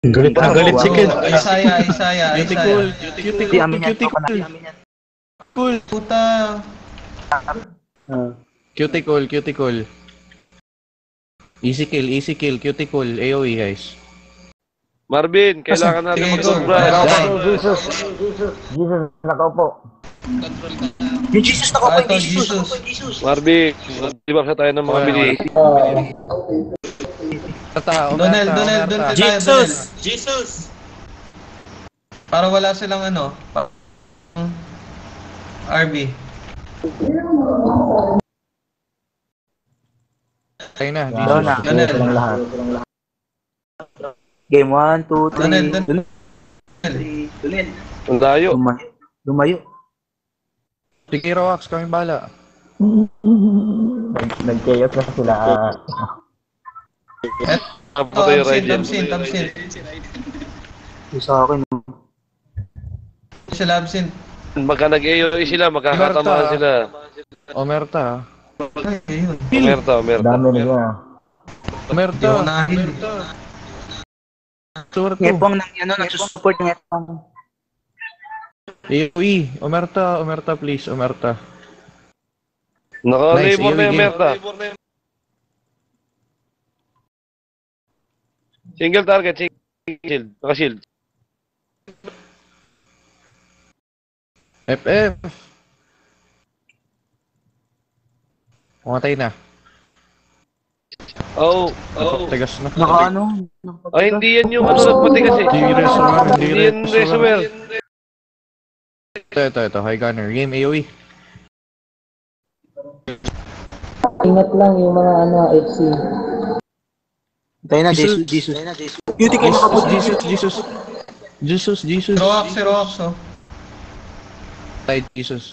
Galit na galit si Kid. Isaya. Cuticle, Di amin yan. Cool. Puta. Cuticle. Easy kill, cuticle, AoE guys. Marvin, kailangan natin Sige, mag-surprise. Jesus, nakaupo. Yung Jesus nakaupo, Ito, yung Jesus. Jesus. Marvin, di ba tayo ng mga mili? Donel tayo, Jesus! Para wala silang RB. Tayo na, Doon na. Jesus. Silang lahat. Game 1, 2, 3. Ang layo. Lumayo. Sige, Roax, kami bala. Nag-chaos na sila. Tapos tayo, Raiden. Absent. Sa akin. Sila absent. Magka nag-AOE sila, magkakatamaan sila. Omerta. Ayun. Omerta. Dami nila. Omerta. Surto. Ngepong nang nagsusupport ng Ngepong. AoE. Omerta please, Omerta. Naka-labor Nice, na yung AOE Omerta. Single target, single. Naka-shield. FF. Pumatay na. Oh. Tigas na. Ay, hindi yan yung nagpatigas eh. Hindi reservoir. Hindi yan reservoir. Ito. High gunner. Game AoE. Ingat lang yung mga FC. Tayo na, Jesus. Beauty kayo nakapot. Jesus. Roax, oh. Tay, Jesus.